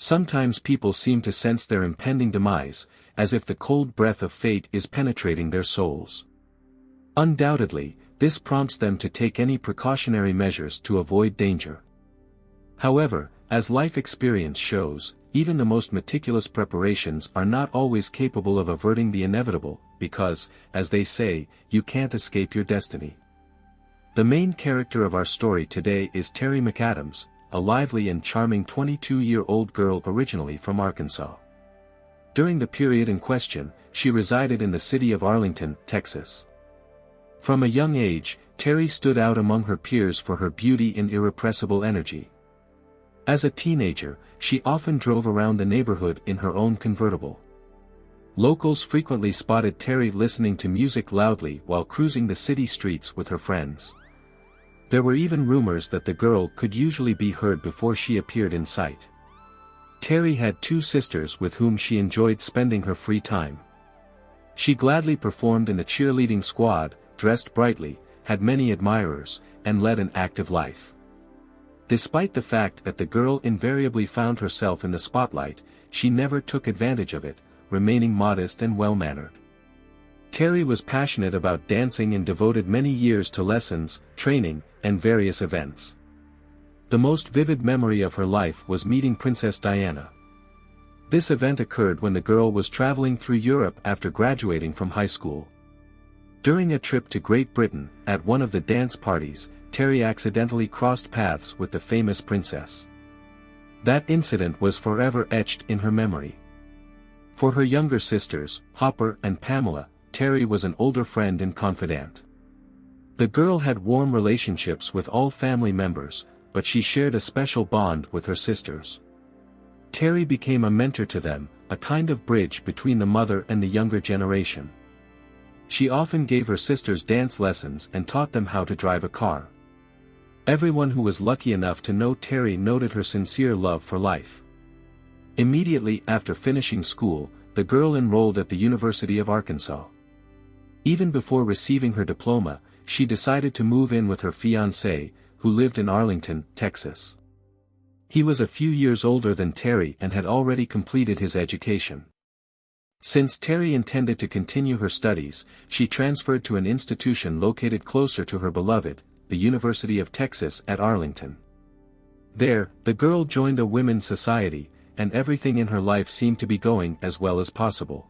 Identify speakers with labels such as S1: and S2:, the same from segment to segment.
S1: Sometimes people seem to sense their impending demise, as if the cold breath of fate is penetrating their souls. Undoubtedly, this prompts them to take any precautionary measures to avoid danger. However, as life experience shows, even the most meticulous preparations are not always capable of averting the inevitable, because, as they say, you can't escape your destiny. The main character of our story today is Terry McAdams, a lively and charming 22-year-old girl originally from Arkansas. During the period in question, she resided in the city of Arlington, Texas. From a young age, Terry stood out among her peers for her beauty and irrepressible energy. As a teenager, she often drove around the neighborhood in her own convertible. Locals frequently spotted Terry listening to music loudly while cruising the city streets with her friends. There were even rumors that the girl could usually be heard before she appeared in sight. Terry had two sisters with whom she enjoyed spending her free time. She gladly performed in the cheerleading squad, dressed brightly, had many admirers, and led an active life. Despite the fact that the girl invariably found herself in the spotlight, she never took advantage of it, remaining modest and well-mannered. Terry was passionate about dancing and devoted many years to lessons, training, and various events. The most vivid memory of her life was meeting Princess Diana. This event occurred when the girl was traveling through Europe after graduating from high school. During a trip to Great Britain, at one of the dance parties, Terry accidentally crossed paths with the famous princess. That incident was forever etched in her memory. For her younger sisters, Hopper and Pamela, Terry was an older friend and confidant. The girl had warm relationships with all family members, but she shared a special bond with her sisters. Terry became a mentor to them, a kind of bridge between the mother and the younger generation. She often gave her sisters dance lessons and taught them how to drive a car. Everyone who was lucky enough to know Terry noted her sincere love for life. Immediately after finishing school, the girl enrolled at the University of Arkansas. Even before receiving her diploma, she decided to move in with her fiancé, who lived in Arlington, Texas. He was a few years older than Terry and had already completed his education. Since Terry intended to continue her studies, she transferred to an institution located closer to her beloved, the University of Texas at Arlington. There, the girl joined a women's society, and everything in her life seemed to be going as well as possible.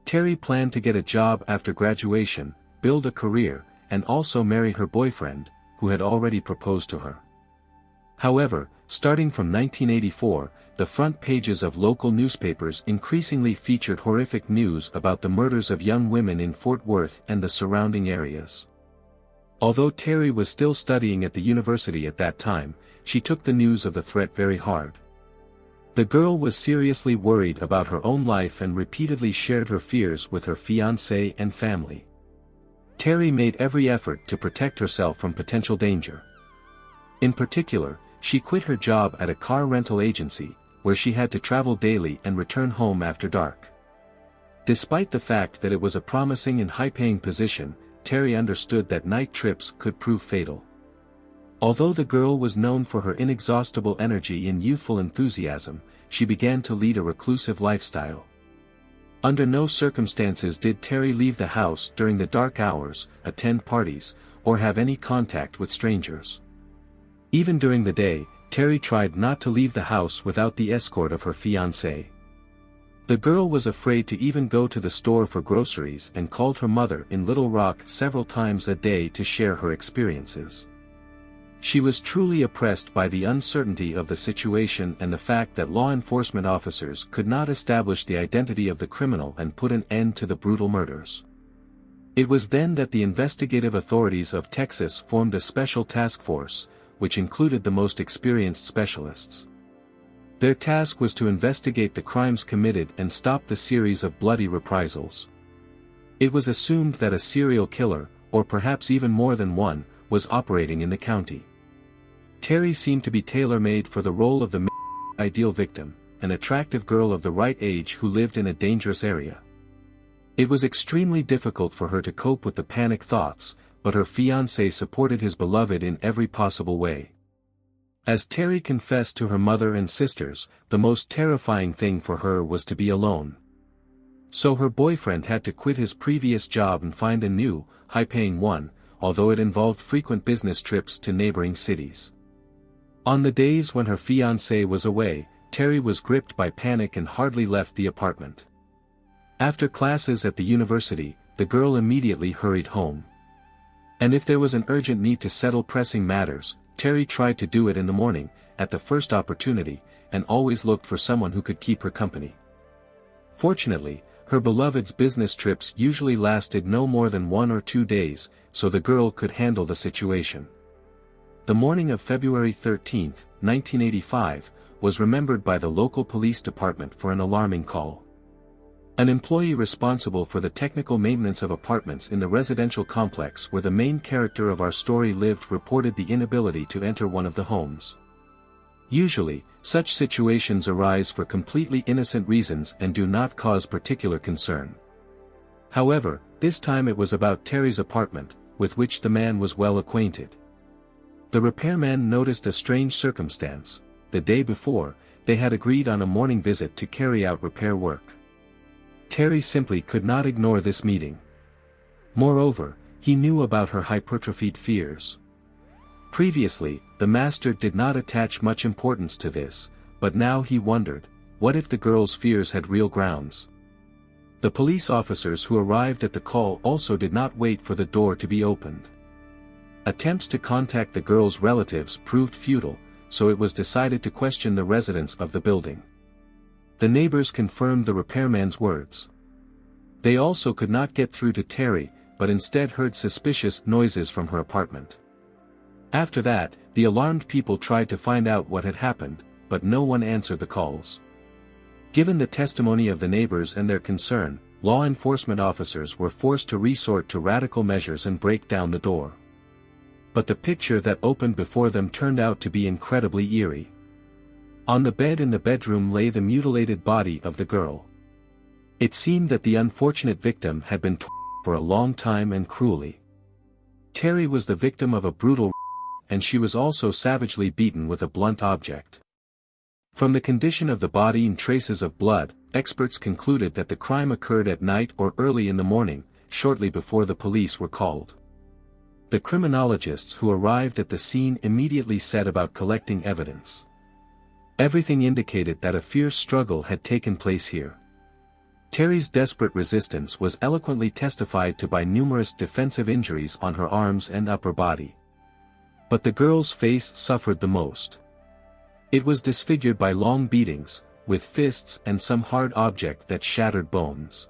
S1: Terry planned to get a job after graduation, build a career, and also marry her boyfriend, who had already proposed to her. However, starting from 1984, the front pages of local newspapers increasingly featured horrific news about the murders of young women in Fort Worth and the surrounding areas. Although Terry was still studying at the university at that time, she took the news of the threat very hard. The girl was seriously worried about her own life and repeatedly shared her fears with her fiancé and family. Terry made every effort to protect herself from potential danger. In particular, she quit her job at a car rental agency, where she had to travel daily and return home after dark. Despite the fact that it was a promising and high-paying position, Terry understood that night trips could prove fatal. Although the girl was known for her inexhaustible energy and youthful enthusiasm, she began to lead a reclusive lifestyle. Under no circumstances did Terry leave the house during the dark hours, attend parties, or have any contact with strangers. Even during the day, Terry tried not to leave the house without the escort of her fiancé. The girl was afraid to even go to the store for groceries and called her mother in Little Rock several times a day to share her experiences. She was truly oppressed by the uncertainty of the situation and the fact that law enforcement officers could not establish the identity of the criminal and put an end to the brutal murders. It was then that the investigative authorities of Texas formed a special task force, which included the most experienced specialists. Their task was to investigate the crimes committed and stop the series of bloody reprisals. It was assumed that a serial killer, or perhaps even more than one, was operating in the county. Terry seemed to be tailor-made for the role of the ideal victim, an attractive girl of the right age who lived in a dangerous area. It was extremely difficult for her to cope with the panic thoughts, but her fiancé supported his beloved in every possible way. As Terry confessed to her mother and sisters, the most terrifying thing for her was to be alone. So her boyfriend had to quit his previous job and find a new, high-paying one, although it involved frequent business trips to neighboring cities. On the days when her fiancé was away, Terry was gripped by panic and hardly left the apartment. After classes at the university, the girl immediately hurried home. And if there was an urgent need to settle pressing matters, Terry tried to do it in the morning, at the first opportunity, and always looked for someone who could keep her company. Fortunately, her beloved's business trips usually lasted no more than 1 or 2 days, so the girl could handle the situation. The morning of February 13, 1985, was remembered by the local police department for an alarming call. An employee responsible for the technical maintenance of apartments in the residential complex where the main character of our story lived reported the inability to enter one of the homes. Usually, such situations arise for completely innocent reasons and do not cause particular concern. However, this time it was about Terry's apartment, with which the man was well acquainted. The repairman noticed a strange circumstance. The day before, they had agreed on a morning visit to carry out repair work. Terry simply could not ignore this meeting. Moreover, he knew about her hypertrophied fears. Previously, the master did not attach much importance to this, but now he wondered, what if the girl's fears had real grounds? The police officers who arrived at the call also did not wait for the door to be opened. Attempts to contact the girl's relatives proved futile, so it was decided to question the residents of the building. The neighbors confirmed the repairman's words. They also could not get through to Terry, but instead heard suspicious noises from her apartment. After that, the alarmed people tried to find out what had happened, but no one answered the calls. Given the testimony of the neighbors and their concern, law enforcement officers were forced to resort to radical measures and break down the door. But the picture that opened before them turned out to be incredibly eerie. On the bed in the bedroom lay the mutilated body of the girl. It seemed that the unfortunate victim had been tortured for a long time and cruelly. Terry was the victim of a brutal and she was also savagely beaten with a blunt object. From the condition of the body and traces of blood, experts concluded that the crime occurred at night or early in the morning, shortly before the police were called. The criminologists who arrived at the scene immediately set about collecting evidence. Everything indicated that a fierce struggle had taken place here. Terry's desperate resistance was eloquently testified to by numerous defensive injuries on her arms and upper body. But the girl's face suffered the most. It was disfigured by long beatings, with fists and some hard object that shattered bones.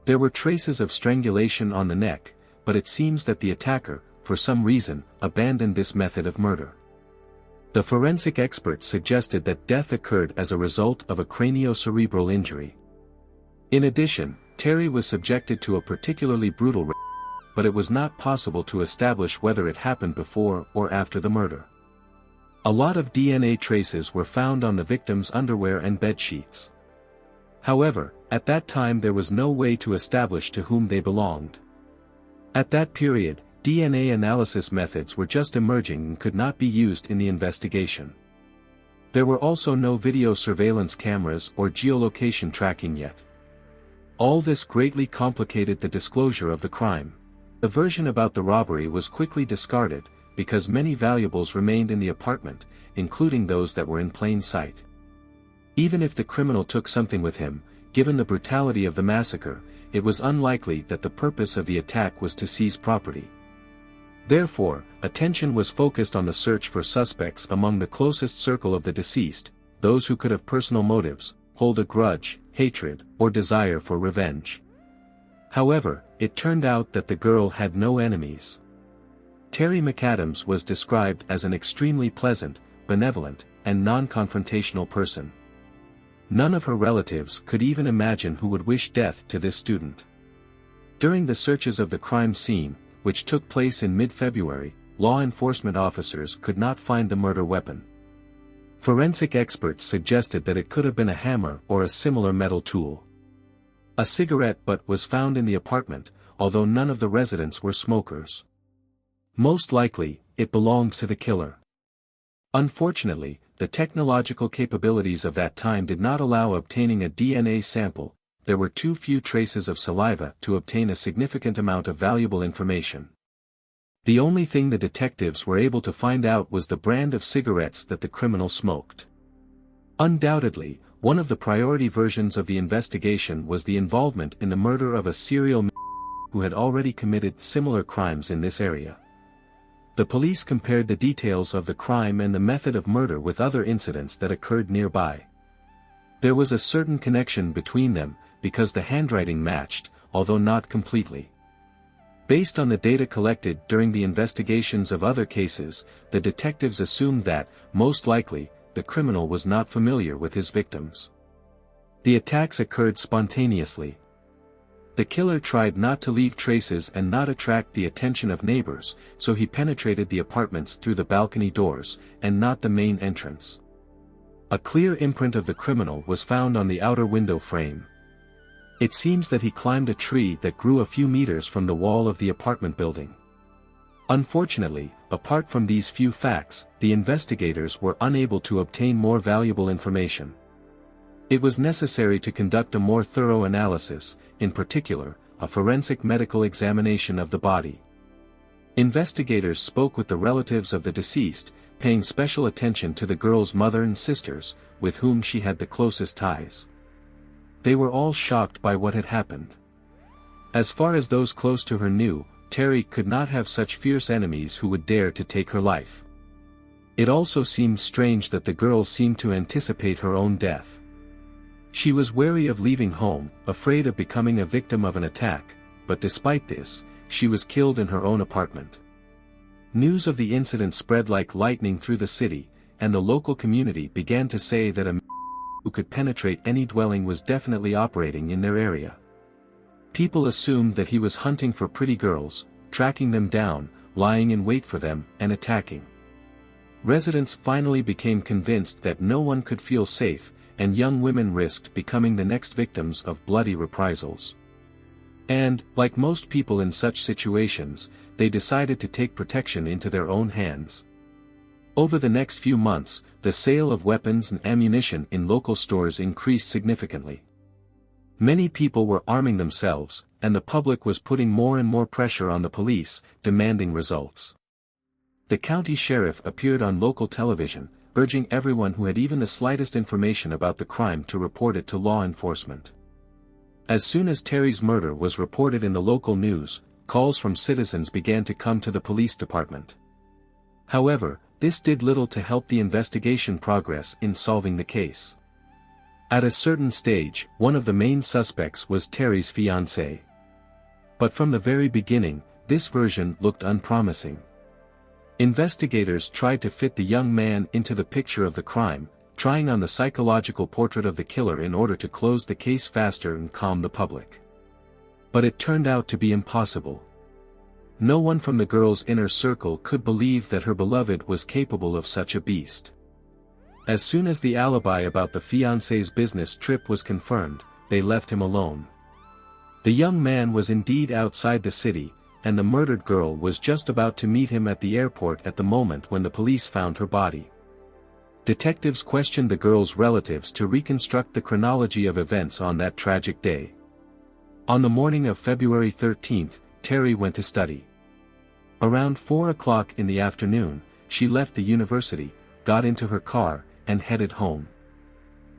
S1: There were traces of strangulation on the neck, but it seems that the attacker, for some reason, abandoned this method of murder. The forensic experts suggested that death occurred as a result of a craniocerebral injury. In addition, Terry was subjected to a particularly brutal rape, but it was not possible to establish whether it happened before or after the murder. A lot of DNA traces were found on the victim's underwear and bed sheets. However, at that time there was no way to establish to whom they belonged. At that period, DNA analysis methods were just emerging and could not be used in the investigation. There were also no video surveillance cameras or geolocation tracking yet. All this greatly complicated the disclosure of the crime. The version about the robbery was quickly discarded, because many valuables remained in the apartment, including those that were in plain sight. Even if the criminal took something with him, given the brutality of the massacre, it was unlikely that the purpose of the attack was to seize property. Therefore, attention was focused on the search for suspects among the closest circle of the deceased, those who could have personal motives, hold a grudge, hatred, or desire for revenge. However, it turned out that the girl had no enemies. Terry McAdams was described as an extremely pleasant, benevolent, and non-confrontational person. None of her relatives could even imagine who would wish death to this student. During the searches of the crime scene, which took place in mid-February, law enforcement officers could not find the murder weapon. Forensic experts suggested that it could have been a hammer or a similar metal tool. A cigarette butt was found in the apartment, although none of the residents were smokers. Most likely, it belonged to the killer. Unfortunately, the technological capabilities of that time did not allow obtaining a DNA sample. There were too few traces of saliva to obtain a significant amount of valuable information. The only thing the detectives were able to find out was the brand of cigarettes that the criminal smoked. Undoubtedly, one of the priority versions of the investigation was the involvement in the murder of a serial who had already committed similar crimes in this area. The police compared the details of the crime and the method of murder with other incidents that occurred nearby. There was a certain connection between them, because the handwriting matched, although not completely. Based on the data collected during the investigations of other cases, the detectives assumed that, most likely, the criminal was not familiar with his victims. The attacks occurred spontaneously. The killer tried not to leave traces and not attract the attention of neighbors, so he penetrated the apartments through the balcony doors, and not the main entrance. A clear imprint of the criminal was found on the outer window frame. It seems that he climbed a tree that grew a few meters from the wall of the apartment building. Unfortunately, apart from these few facts, the investigators were unable to obtain more valuable information. It was necessary to conduct a more thorough analysis, in particular, a forensic medical examination of the body. Investigators spoke with the relatives of the deceased, paying special attention to the girl's mother and sisters, with whom she had the closest ties. They were all shocked by what had happened. As far as those close to her knew, Terry could not have such fierce enemies who would dare to take her life. It also seemed strange that the girl seemed to anticipate her own death. She was wary of leaving home, afraid of becoming a victim of an attack, but despite this, she was killed in her own apartment. News of the incident spread like lightning through the city, and the local community began to say that a who could penetrate any dwelling was definitely operating in their area. People assumed that he was hunting for pretty girls, tracking them down, lying in wait for them, and attacking. Residents finally became convinced that no one could feel safe, and young women risked becoming the next victims of bloody reprisals. And, like most people in such situations, they decided to take protection into their own hands. Over the next few months, the sale of weapons and ammunition in local stores increased significantly. Many people were arming themselves, and the public was putting more and more pressure on the police, demanding results. The county sheriff appeared on local television, urging everyone who had even the slightest information about the crime to report it to law enforcement. As soon as Terry's murder was reported in the local news, calls from citizens began to come to the police department. However, this did little to help the investigation progress in solving the case. At a certain stage, one of the main suspects was Terry's fiancé. But from the very beginning, this version looked unpromising. Investigators tried to fit the young man into the picture of the crime, trying on the psychological portrait of the killer in order to close the case faster and calm the public. But it turned out to be impossible. No one from the girl's inner circle could believe that her beloved was capable of such a beast. As soon as the alibi about the fiancé's business trip was confirmed, they left him alone. The young man was indeed outside the city, and the murdered girl was just about to meet him at the airport at the moment when the police found her body. Detectives questioned the girl's relatives to reconstruct the chronology of events on that tragic day. On the morning of February 13th, Terry went to study. Around 4 o'clock in the afternoon, she left the university, got into her car, and headed home.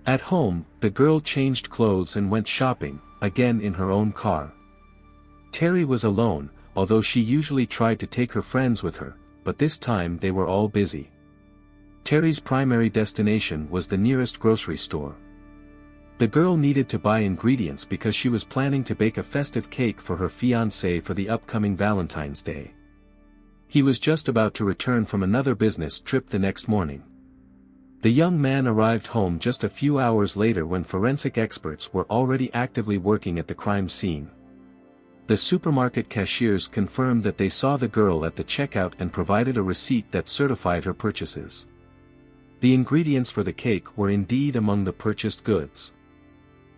S1: At home, the girl changed clothes and went shopping, again in her own car. Terry was alone, although she usually tried to take her friends with her, but this time they were all busy. Terry's primary destination was the nearest grocery store. The girl needed to buy ingredients because she was planning to bake a festive cake for her fiancé for the upcoming Valentine's Day. He was just about to return from another business trip the next morning. The young man arrived home just a few hours later when forensic experts were already actively working at the crime scene. The supermarket cashiers confirmed that they saw the girl at the checkout and provided a receipt that certified her purchases. The ingredients for the cake were indeed among the purchased goods.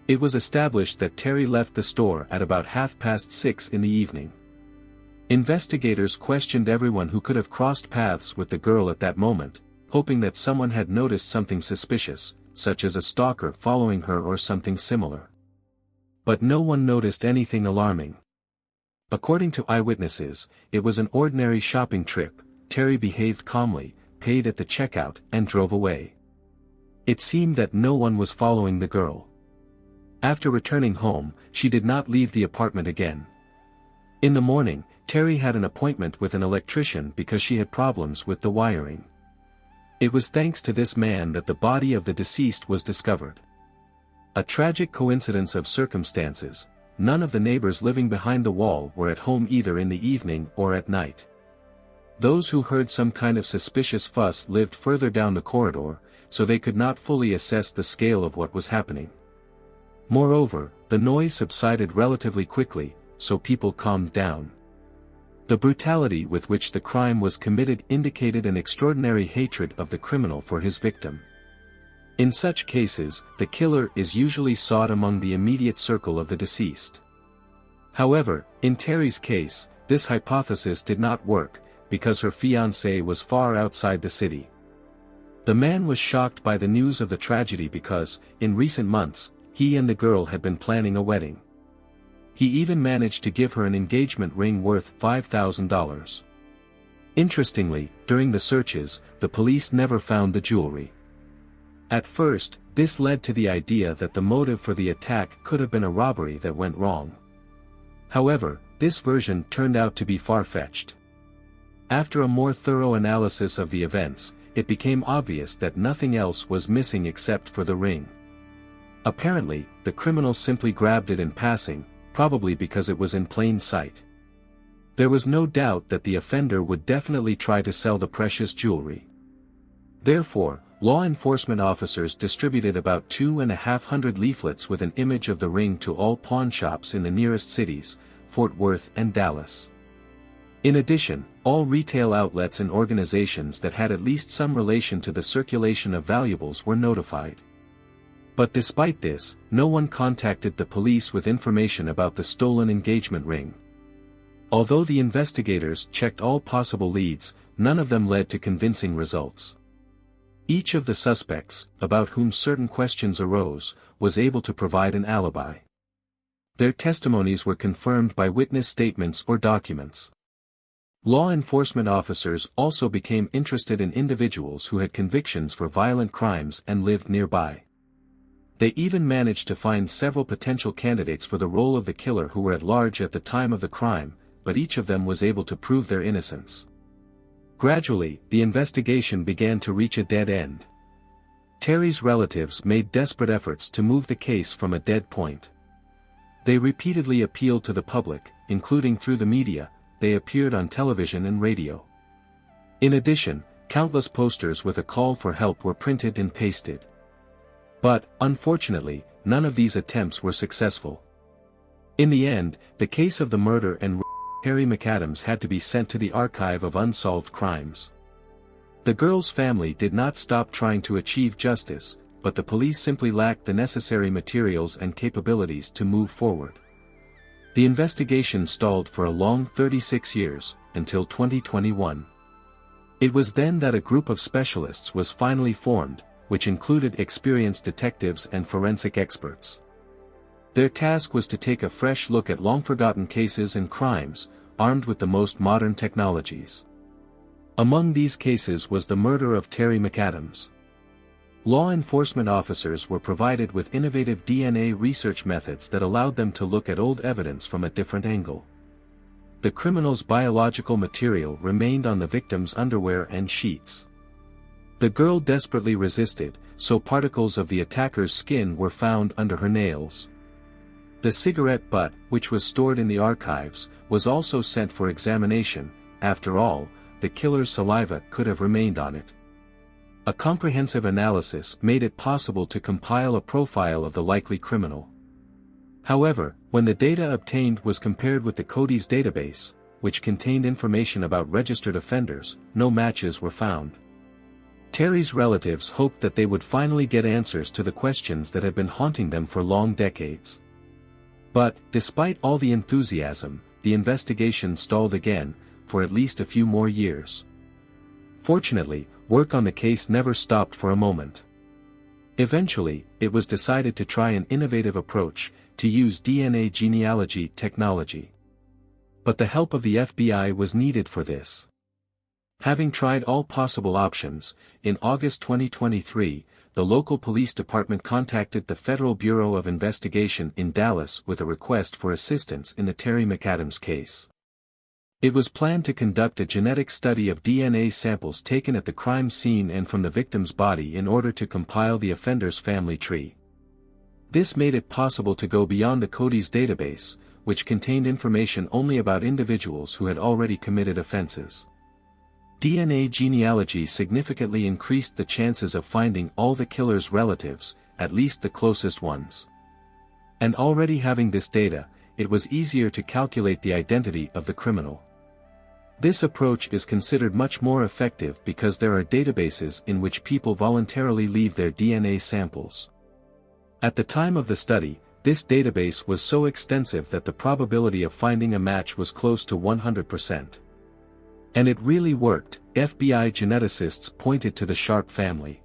S1: It was established that Terry left the store at about 6:30 in the evening. Investigators questioned everyone who could have crossed paths with the girl at that moment, hoping that someone had noticed something suspicious, such as a stalker following her or something similar. But no one noticed anything alarming. According to eyewitnesses, it was an ordinary shopping trip. Terry behaved calmly, paid at the checkout, and drove away. It seemed that no one was following the girl. After returning home, she did not leave the apartment again. In the morning, Terry had an appointment with an electrician because she had problems with the wiring. It was thanks to this man that the body of the deceased was discovered. A tragic coincidence of circumstances. None of the neighbors living behind the wall were at home either in the evening or at night. Those who heard some kind of suspicious fuss lived further down the corridor, so they could not fully assess the scale of what was happening. Moreover, the noise subsided relatively quickly, so people calmed down. The brutality with which the crime was committed indicated an extraordinary hatred of the criminal for his victim. In such cases, the killer is usually sought among the immediate circle of the deceased. However, in Terry's case, this hypothesis did not work, because her fiancé was far outside the city. The man was shocked by the news of the tragedy because, in recent months, he and the girl had been planning a wedding. He even managed to give her an engagement ring worth $5,000. Interestingly, during the searches, the police never found the jewelry. At first, this led to the idea that the motive for the attack could have been a robbery that went wrong. However, this version turned out to be far-fetched. After a more thorough analysis of the events, it became obvious that nothing else was missing except for the ring. Apparently, the criminal simply grabbed it in passing, probably because it was in plain sight. There was no doubt that the offender would definitely try to sell the precious jewelry. Therefore, law enforcement officers distributed about 250 leaflets with an image of the ring to all pawnshops in the nearest cities, Fort Worth and Dallas. In addition, all retail outlets and organizations that had at least some relation to the circulation of valuables were notified. But despite this, no one contacted the police with information about the stolen engagement ring. Although the investigators checked all possible leads, none of them led to convincing results. Each of the suspects, about whom certain questions arose, was able to provide an alibi. Their testimonies were confirmed by witness statements or documents. Law enforcement officers also became interested in individuals who had convictions for violent crimes and lived nearby. They even managed to find several potential candidates for the role of the killer who were at large at the time of the crime, but each of them was able to prove their innocence. Gradually, the investigation began to reach a dead end. Terry's relatives made desperate efforts to move the case from a dead point. They repeatedly appealed to the public, including through the media. They appeared on television and radio. In addition, countless posters with a call for help were printed and pasted. But, unfortunately, none of these attempts were successful. In the end, the case of the murder and Terry McAdams had to be sent to the archive of unsolved crimes. The girl's family did not stop trying to achieve justice, but the police simply lacked the necessary materials and capabilities to move forward. The investigation stalled for a long 36 years, until 2021. It was then that a group of specialists was finally formed, which included experienced detectives and forensic experts. Their task was to take a fresh look at long-forgotten cases and crimes, armed with the most modern technologies. Among these cases was the murder of Terry McAdams. Law enforcement officers were provided with innovative DNA research methods that allowed them to look at old evidence from a different angle. The criminal's biological material remained on the victim's underwear and sheets. The girl desperately resisted, so particles of the attacker's skin were found under her nails. The cigarette butt, which was stored in the archives, was also sent for examination. After all, the killer's saliva could have remained on it. A comprehensive analysis made it possible to compile a profile of the likely criminal. However, when the data obtained was compared with the Cody's database, which contained information about registered offenders, no matches were found. Terry's relatives hoped that they would finally get answers to the questions that had been haunting them for long decades. But, despite all the enthusiasm, the investigation stalled again, for at least a few more years. Fortunately, work on the case never stopped for a moment. Eventually, it was decided to try an innovative approach, to use DNA genealogy technology. But the help of the FBI was needed for this. Having tried all possible options, in August 2023, the local police department contacted the Federal Bureau of Investigation in Dallas with a request for assistance in the Terry McAdams case. It was planned to conduct a genetic study of DNA samples taken at the crime scene and from the victim's body in order to compile the offender's family tree. This made it possible to go beyond the Cody's database, which contained information only about individuals who had already committed offenses. DNA genealogy significantly increased the chances of finding all the killer's relatives, at least the closest ones. And already having this data, it was easier to calculate the identity of the criminal. This approach is considered much more effective because there are databases in which people voluntarily leave their DNA samples. At the time of the study, this database was so extensive that the probability of finding a match was close to 100%. And it really worked. FBI geneticists pointed to the Sharp family.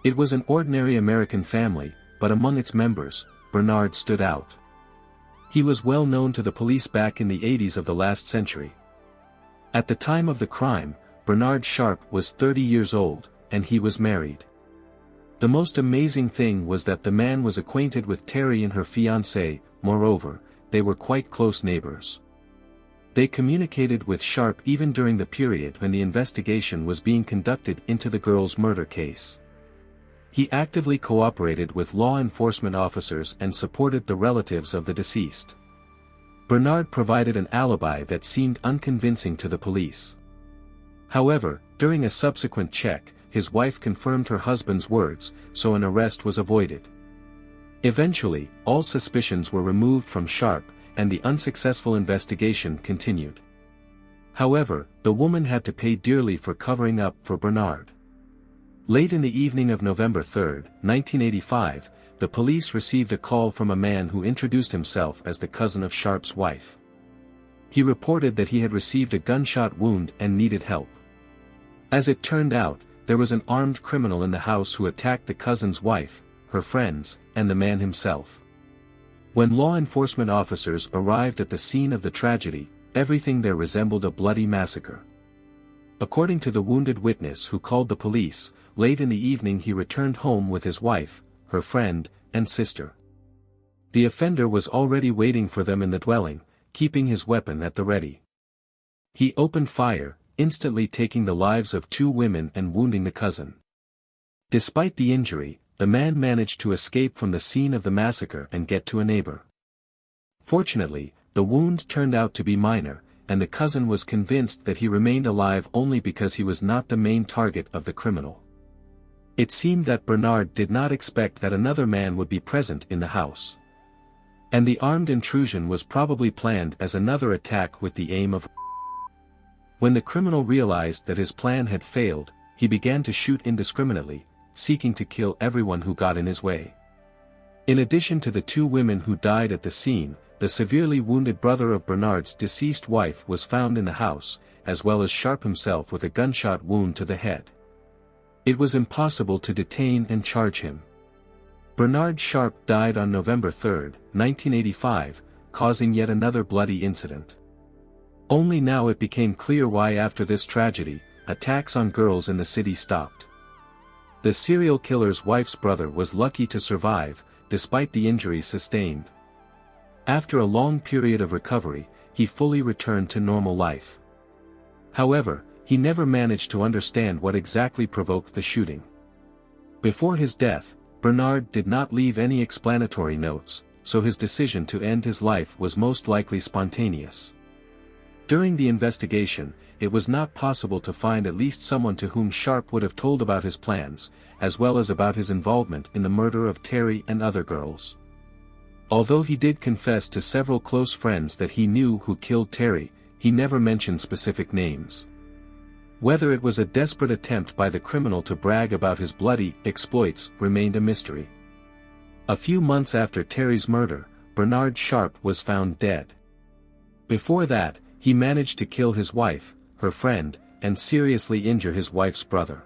S1: It was an ordinary American family, but among its members, Bernard stood out. He was well known to the police back in the 80s of the last century. At the time of the crime, Bernard Sharp was 30 years old, and he was married. The most amazing thing was that the man was acquainted with Terry and her fiancé. Moreover, they were quite close neighbors. They communicated with Sharp even during the period when the investigation was being conducted into the girl's murder case. He actively cooperated with law enforcement officers and supported the relatives of the deceased. Bernard provided an alibi that seemed unconvincing to the police. However, during a subsequent check, his wife confirmed her husband's words, so an arrest was avoided. Eventually, all suspicions were removed from Sharp, and the unsuccessful investigation continued. However, the woman had to pay dearly for covering up for Bernard. Late in the evening of November 3, 1985, the police received a call from a man who introduced himself as the cousin of Sharp's wife. He reported that he had received a gunshot wound and needed help. As it turned out, there was an armed criminal in the house who attacked the cousin's wife, her friends, and the man himself. When law enforcement officers arrived at the scene of the tragedy, everything there resembled a bloody massacre. According to the wounded witness who called the police, late in the evening he returned home with his wife, her friend, and sister. The offender was already waiting for them in the dwelling, keeping his weapon at the ready. He opened fire, instantly taking the lives of 2 women and wounding the cousin. Despite the injury, the man managed to escape from the scene of the massacre and get to a neighbor. Fortunately, the wound turned out to be minor, and the cousin was convinced that he remained alive only because he was not the main target of the criminal. It seemed that Bernard did not expect that another man would be present in the house. And the armed intrusion was probably planned as another attack with the aim of. When the criminal realized that his plan had failed, he began to shoot indiscriminately, seeking to kill everyone who got in his way. In addition to the 2 women who died at the scene, the severely wounded brother of Bernard's deceased wife was found in the house, as well as Sharp himself with a gunshot wound to the head. It was impossible to detain and charge him. Bernard Sharp died on November 3, 1985, causing yet another bloody incident. Only now it became clear why after this tragedy, attacks on girls in the city stopped. The serial killer's wife's brother was lucky to survive, despite the injuries sustained. After a long period of recovery, he fully returned to normal life. However, he never managed to understand what exactly provoked the shooting. Before his death, Bernard did not leave any explanatory notes, so his decision to end his life was most likely spontaneous. During the investigation, it was not possible to find at least someone to whom Sharp would have told about his plans, as well as about his involvement in the murder of Terry and other girls. Although he did confess to several close friends that he knew who killed Terry, he never mentioned specific names. Whether it was a desperate attempt by the criminal to brag about his bloody exploits remained a mystery. A few months after Terry's murder, Bernard Sharp was found dead. Before that, he managed to kill his wife, her friend, and seriously injure his wife's brother.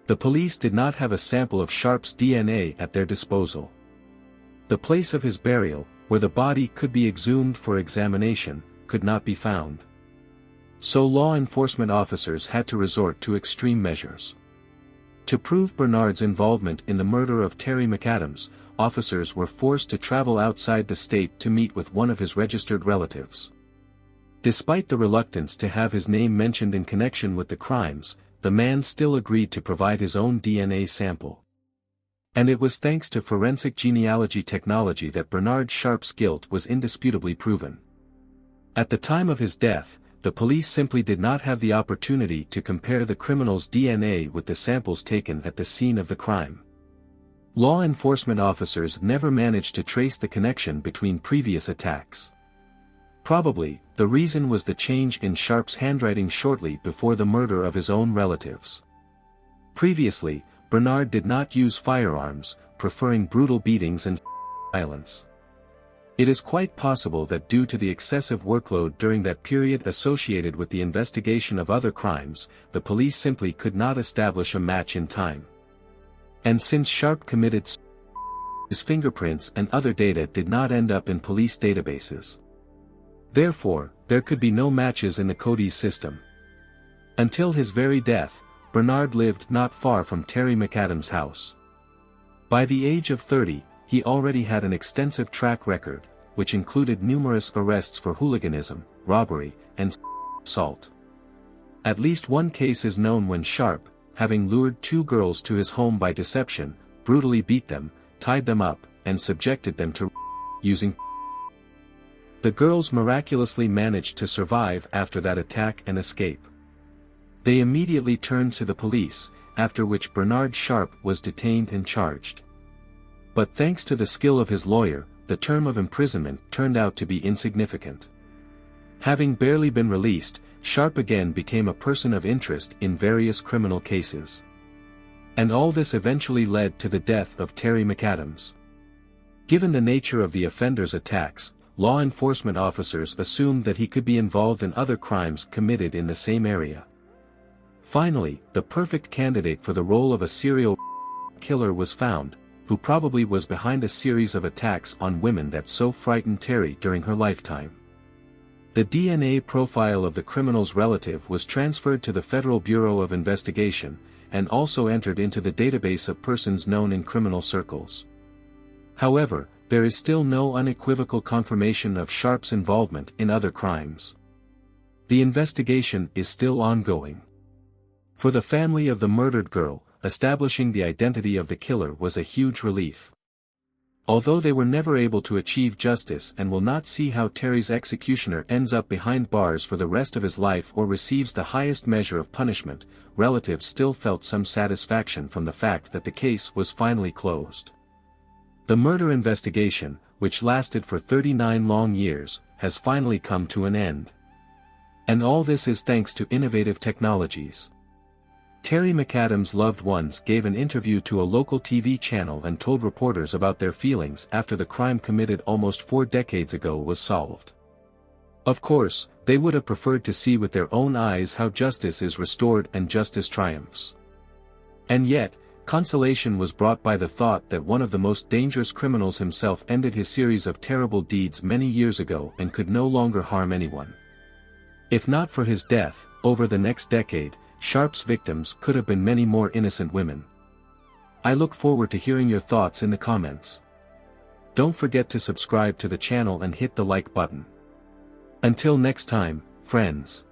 S1: The police did not have a sample of Sharp's DNA at their disposal. The place of his burial, where the body could be exhumed for examination, could not be found. So law enforcement officers had to resort to extreme measures. To prove Bernard's involvement in the murder of Terry McAdams, officers were forced to travel outside the state to meet with one of his registered relatives. Despite the reluctance to have his name mentioned in connection with the crimes, the man still agreed to provide his own DNA sample. And it was thanks to forensic genealogy technology that Bernard Sharp's guilt was indisputably proven. At the time of his death, the police simply did not have the opportunity to compare the criminal's DNA with the samples taken at the scene of the crime. Law enforcement officers never managed to trace the connection between previous attacks. Probably, the reason was the change in Sharp's handwriting shortly before the murder of his own relatives. Previously, Bernard did not use firearms, preferring brutal beatings and violence. It is quite possible that due to the excessive workload during that period associated with the investigation of other crimes, the police simply could not establish a match in time. And since Sharp committed his fingerprints and other data did not end up in police databases. Therefore, there could be no matches in the Cody's system. Until his very death, Bernard lived not far from Terry McAdams' house. By the age of 30, he already had an extensive track record, which included numerous arrests for hooliganism, robbery, and assault. At least one case is known when Sharp, having lured two girls to his home by deception, brutally beat them, tied them up, and subjected them to using. The girls miraculously managed to survive after that attack and escape. They immediately turned to the police, after which Bernard Sharp was detained and charged. But thanks to the skill of his lawyer, the term of imprisonment turned out to be insignificant. Having barely been released, Sharp again became a person of interest in various criminal cases. And all this eventually led to the death of Terry McAdams. Given the nature of the offender's attacks, law enforcement officers assumed that he could be involved in other crimes committed in the same area. Finally, the perfect candidate for the role of a serial killer was found, who probably was behind a series of attacks on women that so frightened Terry during her lifetime. The DNA profile of the criminal's relative was transferred to the Federal Bureau of Investigation, and also entered into the database of persons known in criminal circles. However, there is still no unequivocal confirmation of Sharp's involvement in other crimes. The investigation is still ongoing. For the family of the murdered girl, establishing the identity of the killer was a huge relief. Although they were never able to achieve justice and will not see how Terry's executioner ends up behind bars for the rest of his life or receives the highest measure of punishment, relatives still felt some satisfaction from the fact that the case was finally closed. The murder investigation, which lasted for 39 long years, has finally come to an end. And all this is thanks to innovative technologies. Terry McAdams' loved ones gave an interview to a local TV channel and told reporters about their feelings after the crime committed almost 4 decades ago was solved. Of course, they would have preferred to see with their own eyes how justice is restored and justice triumphs. And yet, consolation was brought by the thought that one of the most dangerous criminals himself ended his series of terrible deeds many years ago and could no longer harm anyone. If not for his death, over the next decade, Sharp's victims could have been many more innocent women. I look forward to hearing your thoughts in the comments. Don't forget to subscribe to the channel and hit the like button. Until next time, friends.